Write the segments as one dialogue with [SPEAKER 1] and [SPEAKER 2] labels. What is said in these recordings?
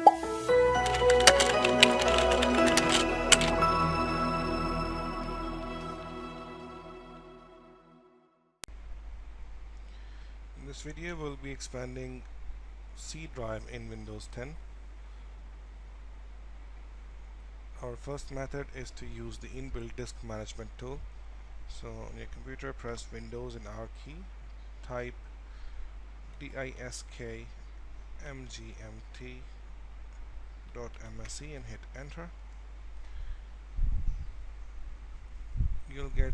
[SPEAKER 1] In this video, we'll be expanding C drive in Windows 10. Our first method is to use the inbuilt disk management tool. So on your computer, press Windows and R key, type diskmgmt.msc and hit enter. You'll get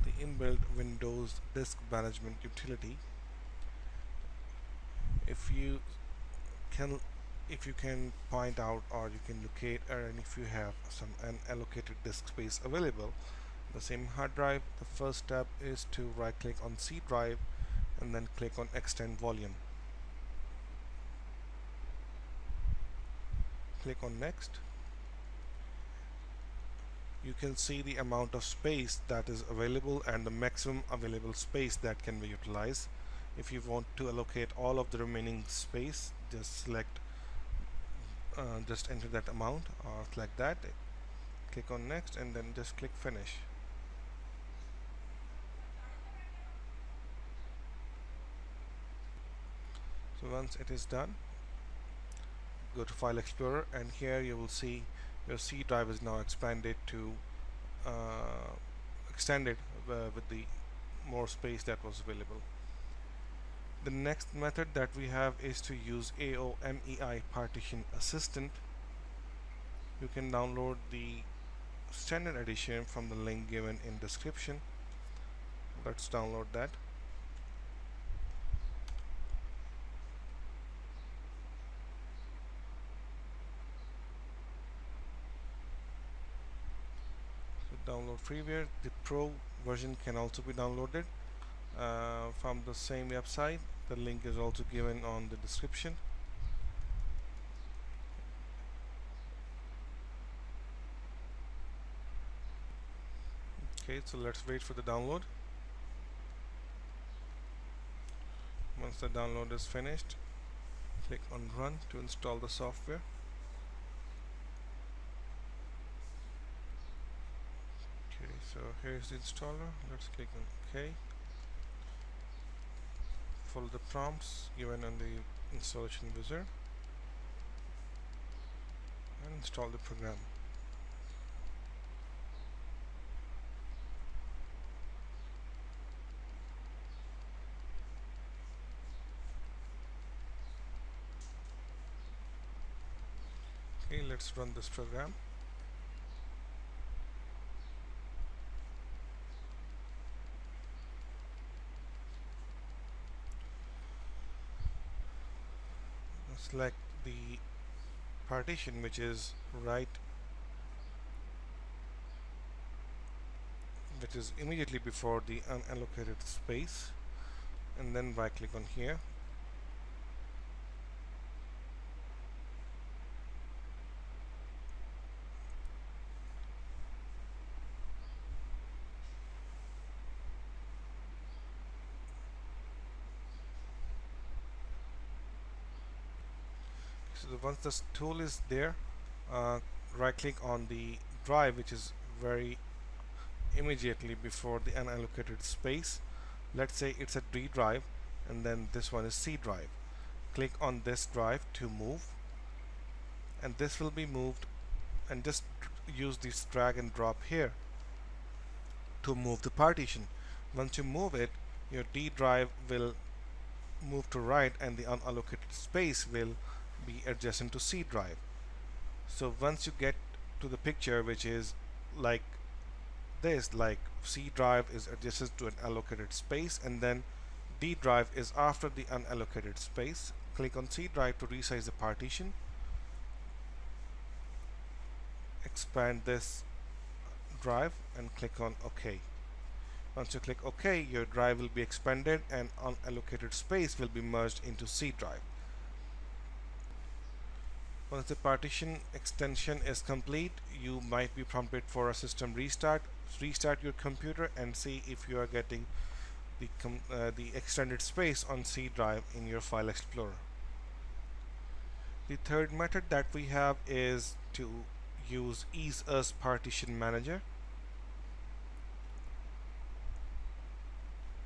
[SPEAKER 1] the inbuilt Windows disk management utility. If you can point out, or you can locate, and if you have some unallocated disk space available, the same hard drive, the first step is to right click on C drive and then click on extend volume. Click on next. You can see the amount of space that is available and the maximum available space that can be utilized. If you want to allocate all of the remaining space, just select just enter that amount, or select that, click on next, and then just click finish. So once it is done, go to File Explorer, and here you will see your C drive is now expanded to extended with the more space that was available. The next method that we have is to use AOMEI Partition Assistant. You can download the standard edition from the link given in description. Let's download that. So download freeware. The Pro version can also be downloaded from the same website. The link is also given on the description. Okay, so let's wait for the download. Once the download is finished, click on Run to install the software. Okay, so here's the installer. Let's click on OK. Follow the prompts given on the installation wizard and install the program. Okay, let's run this program. Select the partition which is immediately before the unallocated space, and then right click on here. So once this tool is there, right click on the drive which is very immediately before the unallocated space. Let's say it's a D drive, and then this one is C drive. Click on this drive to move, and this will be moved, and just use this drag and drop here to move the partition. Once you move it, your D drive will move to right and the unallocated space will be adjacent to C drive. So once you get to the picture which is like this, like C drive is adjacent to an allocated space and then D drive is after the unallocated space, click on C drive to resize the partition, expand this drive and click on OK. Once you click OK, your drive will be expanded and unallocated space will be merged into C drive. Once the partition extension is complete, you might be prompted for a system restart. Restart your computer and see if you are getting the extended space on C drive in your File Explorer. The third method that we have is to use Ease Us Partition Manager.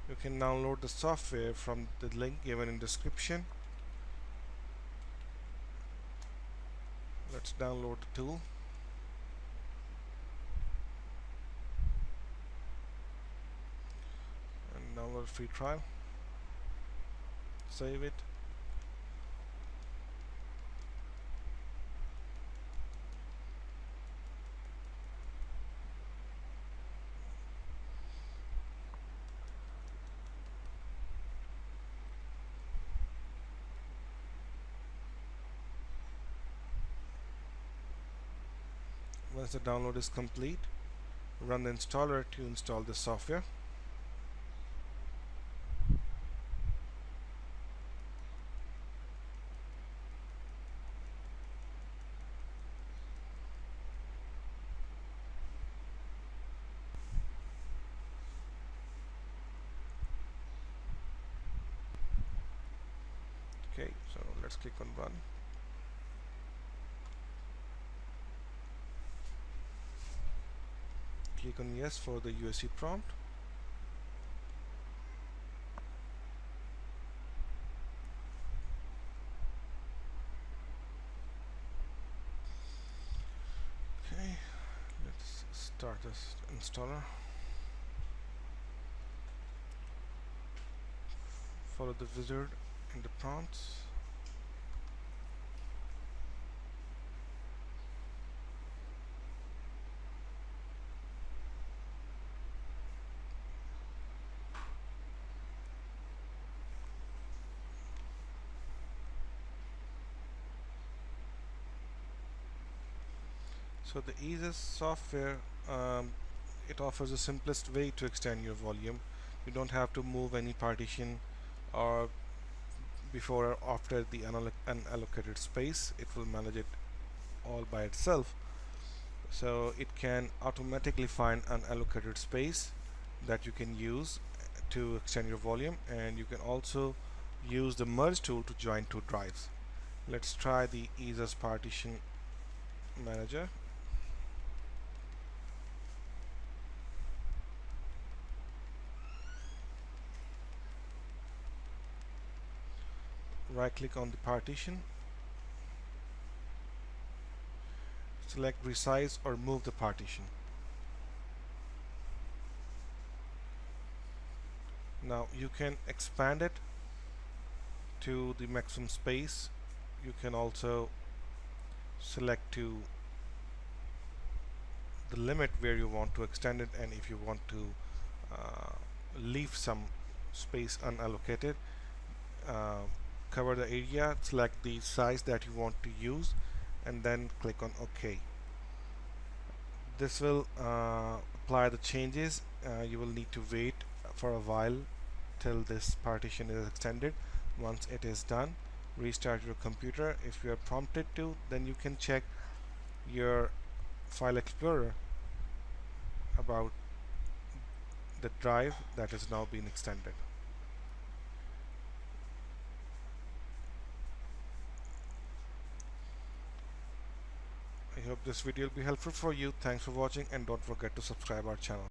[SPEAKER 1] You can download the software from the link given in description. Let's download the tool. And download free trial. Save it. Once the download is complete, run the installer to install the software. Okay, so let's click on run. Click on yes for the USC prompt. Okay, let's start this installer. Follow the wizard in the prompts. So the Ease software, it offers the simplest way to extend your volume. You don't have to move any partition or before or after the unallocated space. It will manage it all by itself. So it can automatically find unallocated space that you can use to extend your volume, and you can also use the merge tool to join two drives. Let's try the Ease Partition Manager. Right click on the partition, select resize or move the partition. Now you can expand it to the maximum space. You can also select to the limit where you want to extend it, and if you want to leave some space unallocated, cover the area, select the size that you want to use, and then click on OK. This will apply the changes. You will need to wait for a while till this partition is extended. Once it is done, restart your computer. If you are prompted to, then you can check your file explorer about the drive that has now been extended. I hope this video will be helpful for you. Thanks for watching, and don't forget to subscribe our channel.